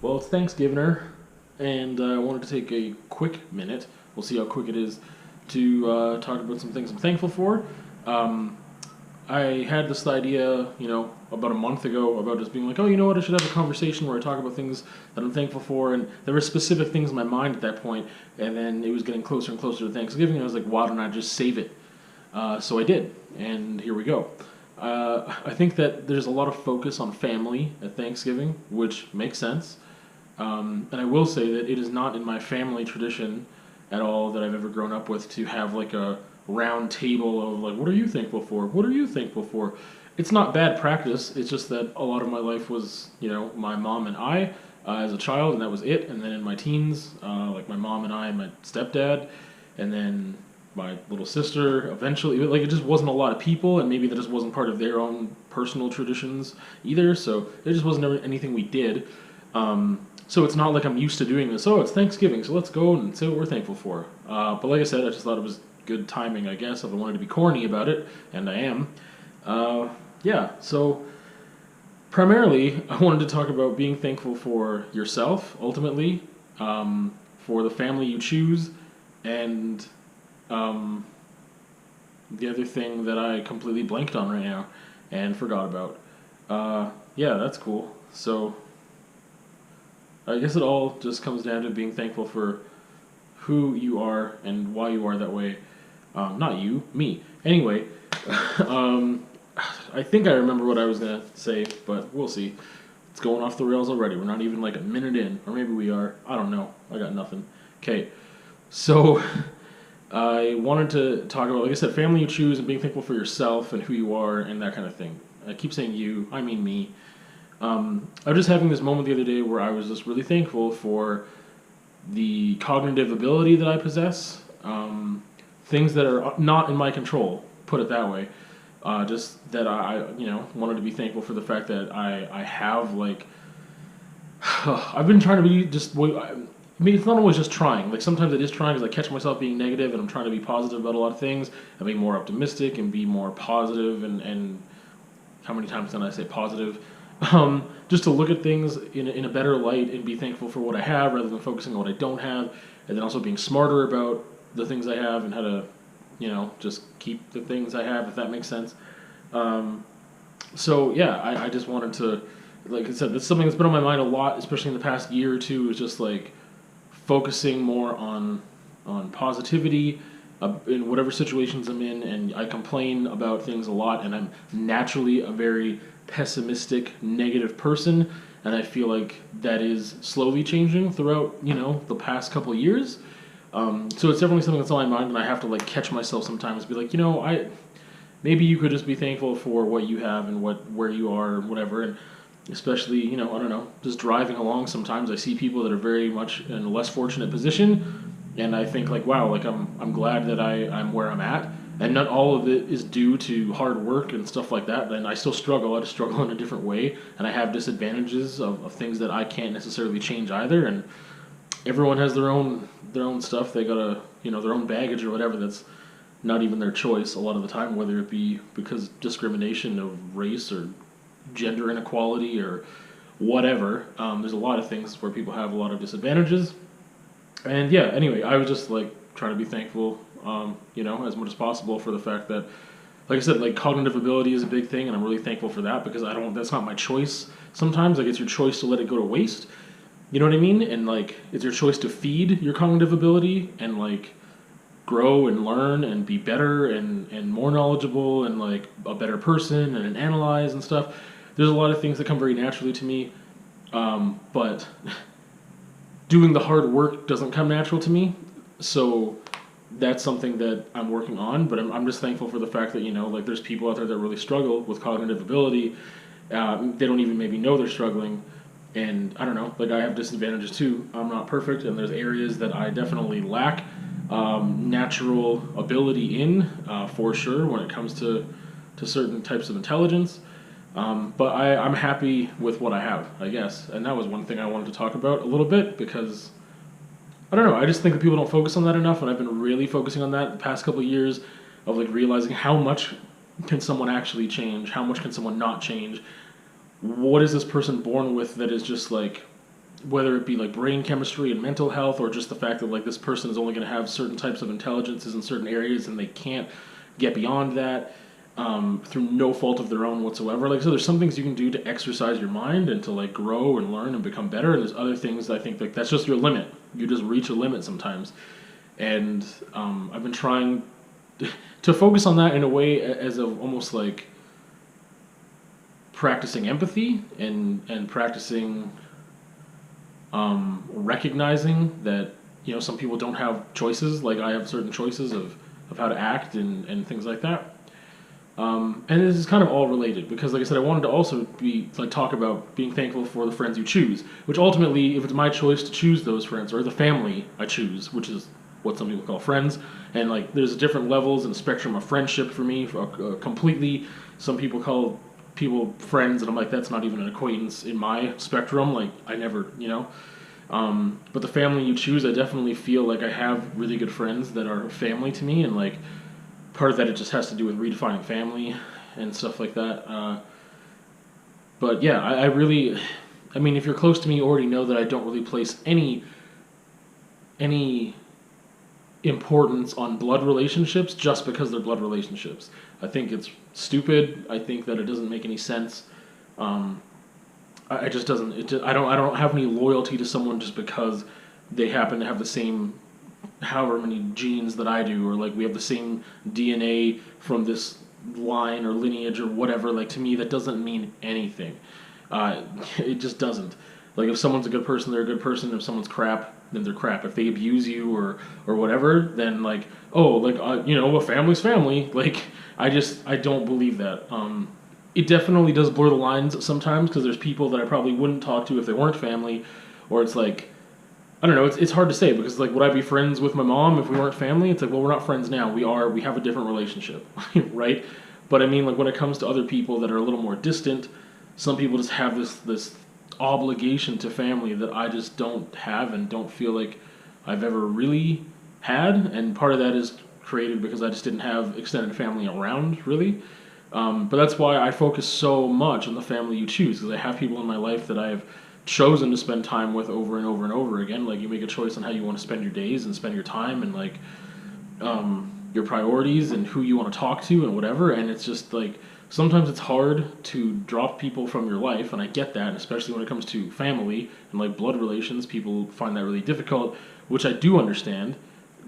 Well, it's Thanksgivin'er, and I wanted to take a quick minute. We'll see how quick it is to talk about some things I'm thankful for. Um, I had this idea, about a month ago about just being like, oh, you know what, I should have a conversation where I talk about things that I'm thankful for, and there were specific things in my mind at that point, and then it was getting closer and closer to Thanksgiving, and I was like, why don't I just save it? So I did, and here we go. I think that there's a lot of focus on family at Thanksgiving, which makes sense. And I will say that it is not in my family tradition at all that I've ever grown up with to have like a round table of like, what are you thankful for? What are you thankful for? It's not bad practice. It's just that a lot of my life was, my mom and I as a child, and that was it. And then in my teens, like my mom and I and my stepdad, and then my little sister eventually. Like, it just wasn't a lot of people, and maybe that just wasn't part of their own personal traditions either. So it just wasn't anything we did. So it's not like I'm used to doing this. Oh, it's Thanksgiving, so let's go and say what we're thankful for. But like I said, I just thought it was good timing, I guess, if I wanted to be corny about it, and I am. Yeah, so primarily, I wanted to talk about being thankful for yourself, ultimately, for the family you choose, and um, the other thing that I completely blanked on right now and forgot about. Yeah, that's cool. So I guess it all just comes down to being thankful for who you are and why you are that way. Not you, me. Anyway, um, I think I remember what I was gonna say, but we'll see. It's going off the rails already. We're not even like a minute in, or maybe we are. I don't know. I got nothing. Okay, so I wanted to talk about, like I said, family you choose and being thankful for yourself and who you are and that kind of thing. I keep saying you, I mean me. I was just having this moment the other day where I was just really thankful for the cognitive ability that I possess, things that are not in my control, put it that way. Just that wanted to be thankful for the fact that I have, like, I've been trying to be I mean, it's not always just trying. Like, sometimes it is trying because I catch myself being negative and I'm trying to be positive about a lot of things and be more optimistic and be more positive and how many times can I say positive? Just to look at things in a better light and be thankful for what I have rather than focusing on what I don't have, and then also being smarter about the things I have and how to, just keep the things I have, if that makes sense. Um, so yeah, I just wanted to, like I said, that's something that's been on my mind a lot, especially in the past year or two, is just like focusing more on positivity in whatever situations I'm in, and I complain about things a lot, and I'm naturally a very pessimistic, negative person, and I feel like that is slowly changing throughout, the past couple of years. So it's definitely something that's on my mind, and I have to like catch myself sometimes, be like, I maybe you could just be thankful for what you have and where you are or whatever, and especially, I don't know, just driving along sometimes I see people that are very much in a less fortunate position, and I think like, wow, like I'm glad that I'm where I'm at, and not all of it is due to hard work and stuff like that. And I still struggle. I just struggle in a different way, and I have disadvantages of things that I can't necessarily change either. And everyone has their own stuff. They gotta, their own baggage or whatever. That's not even their choice a lot of the time, whether it be because discrimination of race or gender inequality or whatever. There's a lot of things where people have a lot of disadvantages. And yeah, anyway, I was just like trying to be thankful, as much as possible for the fact that, like I said, like cognitive ability is a big thing, and I'm really thankful for that because that's not my choice sometimes. Like, it's your choice to let it go to waste. You know what I mean? And like, it's your choice to feed your cognitive ability and like grow and learn and be better and more knowledgeable and like a better person and analyze and stuff. There's a lot of things that come very naturally to me, but doing the hard work doesn't come natural to me. So that's something that I'm working on, but I'm just thankful for the fact that, like, there's people out there that really struggle with cognitive ability. They don't even maybe know they're struggling. And I don't know, like, I have disadvantages too. I'm not perfect, and there's areas that I definitely lack natural ability in, for sure, when it comes to certain types of intelligence. But I'm happy with what I have, I guess. And that was one thing I wanted to talk about a little bit because I don't know. I just think that people don't focus on that enough, and I've been really focusing on that the past couple of years of like realizing how much can someone actually change, how much can someone not change. What is this person born with that is just like whether it be like brain chemistry and mental health, or just the fact that like this person is only going to have certain types of intelligences in certain areas and they can't get beyond that through no fault of their own whatsoever. Like, so there's some things you can do to exercise your mind and to like grow and learn and become better, and there's other things I think like that's just your limit. You just reach a limit sometimes, and I've been trying to focus on that in a way as of almost like practicing empathy and practicing recognizing that some people don't have choices like I have certain choices of how to act and things like that. And this is kind of all related because, like I said, I wanted to also talk about being thankful for the friends you choose, which ultimately, if it's my choice to choose those friends or the family I choose, which is what some people call friends, and like there's different levels and spectrum of friendship for me, completely. Some people call people friends, and I'm like, that's not even an acquaintance in my spectrum. Like I never. But the family you choose, I definitely feel like I have really good friends that are family to me, and like part of that it just has to do with redefining family and stuff like that. But yeah, I mean, if you're close to me, you already know that I don't really place any importance on blood relationships just because they're blood relationships. I think it's stupid. I think that it doesn't make any sense. It just doesn't. I don't have any loyalty to someone just because they happen to have the same however many genes that I do, or like we have the same DNA from this line or lineage or whatever. Like to me, that doesn't mean anything. It just doesn't. Like if someone's a good person, they're a good person. If someone's crap, then they're crap. If they abuse you or whatever, then like a family's family. Like I don't believe that. It definitely does blur the lines sometimes because there's people that I probably wouldn't talk to if they weren't family, or it's like, I don't know, it's hard to say because like would I be friends with my mom if we weren't family? It's like, well, we're not friends now. We have a different relationship, right? But I mean, like when it comes to other people that are a little more distant, some people just have this obligation to family that I just don't have and don't feel like I've ever really had, and part of that is created because I just didn't have extended family around really. But that's why I focus so much on the family you choose, because I have people in my life that I've chosen to spend time with over and over and over again. Like you make a choice on how you want to spend your days and spend your time and like your priorities and who you want to talk to and whatever. And it's just like sometimes it's hard to drop people from your life, and I get that, and especially when it comes to family and like blood relations, people find that really difficult, which I do understand.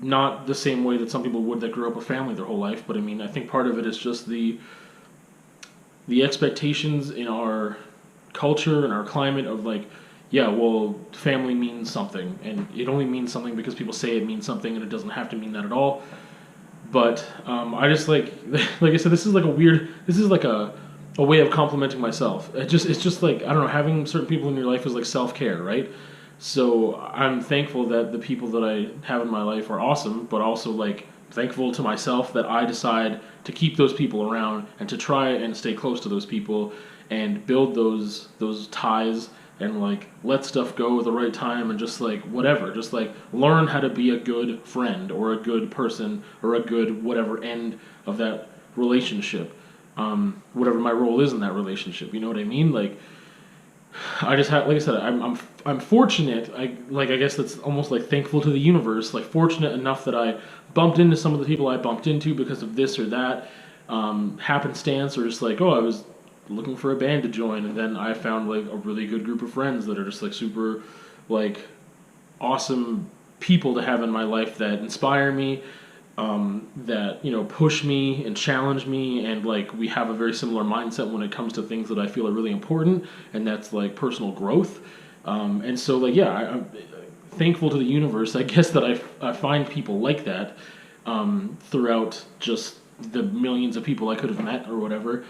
Not the same way that some people would that grew up with family their whole life, but I mean, I think part of it is just the expectations in our culture and our climate of like, yeah, well, family means something, and it only means something because people say it means something, and it doesn't have to mean that at all. But I just like I said, this is like a way of complimenting myself. It's just like, I don't know, having certain people in your life is like self-care, right? So I'm thankful that the people that I have in my life are awesome, but also like thankful to myself that I decide to keep those people around and to try and stay close to those people and build those ties and like let stuff go at the right time and just like whatever, just like learn how to be a good friend or a good person or a good whatever end of that relationship, whatever my role is in that relationship. You know what I mean? Like I just have, like I said, I'm fortunate. I guess that's almost like thankful to the universe. Like fortunate enough that I bumped into some of the people I bumped into because of this or that happenstance, or just like, oh, I was looking for a band to join, and then I found like a really good group of friends that are just like super like awesome people to have in my life that inspire me, that push me and challenge me, and like we have a very similar mindset when it comes to things that I feel are really important, and that's like personal growth. And so like yeah, I'm thankful to the universe, I guess, that I find people like that throughout just the millions of people I could have met or whatever.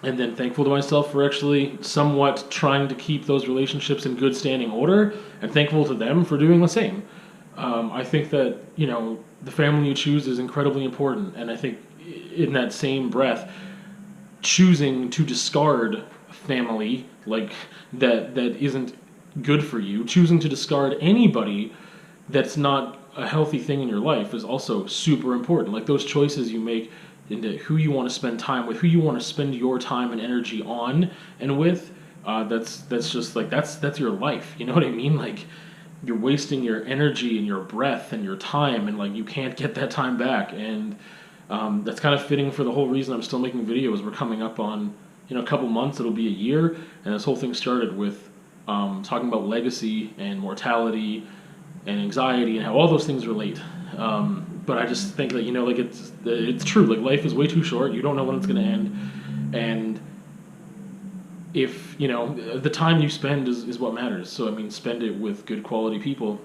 And then thankful to myself for actually somewhat trying to keep those relationships in good standing order, and thankful to them for doing the same. I think that, the family you choose is incredibly important, and I think in that same breath, choosing to discard family like that isn't good for you, choosing to discard anybody that's not a healthy thing in your life is also super important. Like those choices you make into who you want to spend time with, who you want to spend your time and energy on and with, That's just like that's your life. You know what I mean? Like you're wasting your energy and your breath and your time, and like you can't get that time back. And that's kind of fitting for the whole reason I'm still making videos. We're coming up on a couple months. It'll be a year, and this whole thing started with talking about legacy and mortality and anxiety and how all those things relate. But I just think that like it's true. Like life is way too short. You don't know when it's gonna end, and if the time you spend is what matters. So I mean, spend it with good quality people,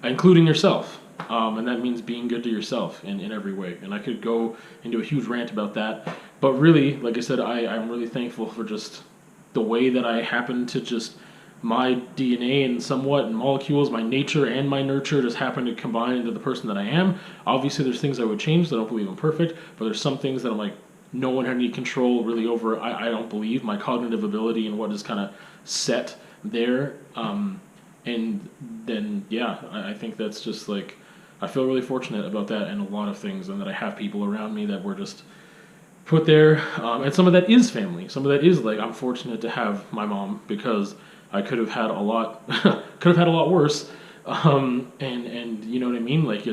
including yourself. And that means being good to yourself in every way. And I could go into a huge rant about that, but really, like I said, I'm really thankful for just the way that I happen to just my DNA and somewhat and molecules, my nature and my nurture just happen to combine into the person that I am. Obviously, there's things I would change. I don't believe I'm perfect, but there's some things that I'm like, no one had any control really over. I don't believe my cognitive ability and what is kind of set there. And then, yeah, I think that's just like, I feel really fortunate about that and a lot of things, and that I have people around me that were just put there. And some of that is family. Some of that is like, I'm fortunate to have my mom, because I could have had a lot, could have had a lot worse. And you know what I mean? Like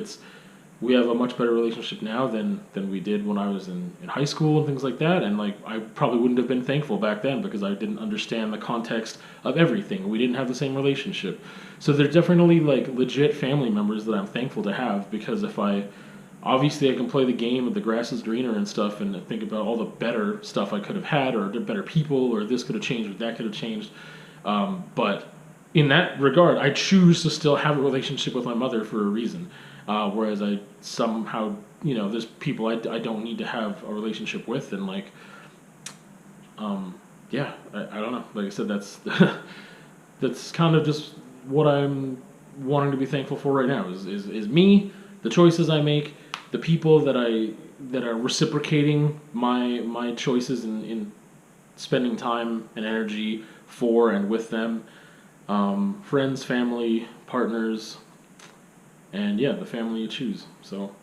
we have a much better relationship now than we did when I was in high school and things like that. And like I probably wouldn't have been thankful back then because I didn't understand the context of everything. We didn't have the same relationship. So they're definitely like legit family members that I'm thankful to have, because if obviously I can play the game of the grass is greener and stuff and think about all the better stuff I could have had, or the better people, or this could have changed, or that could have changed. But in that regard, I choose to still have a relationship with my mother for a reason. Whereas I somehow, there's people I don't need to have a relationship with, and like, yeah, I don't know. Like I said, that's that's kind of just what I'm wanting to be thankful for right now is me, the choices I make, the people that are reciprocating my choices in spending time and energy for and with them, friends, family, partners. And yeah, the family you choose. So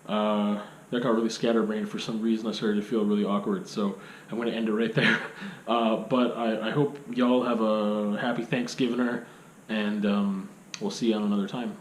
that got really scatterbrained for some reason. I started to feel really awkward. So I'm going to end it right there. But I hope y'all have a happy Thanksgivin'er, and we'll see you on another time.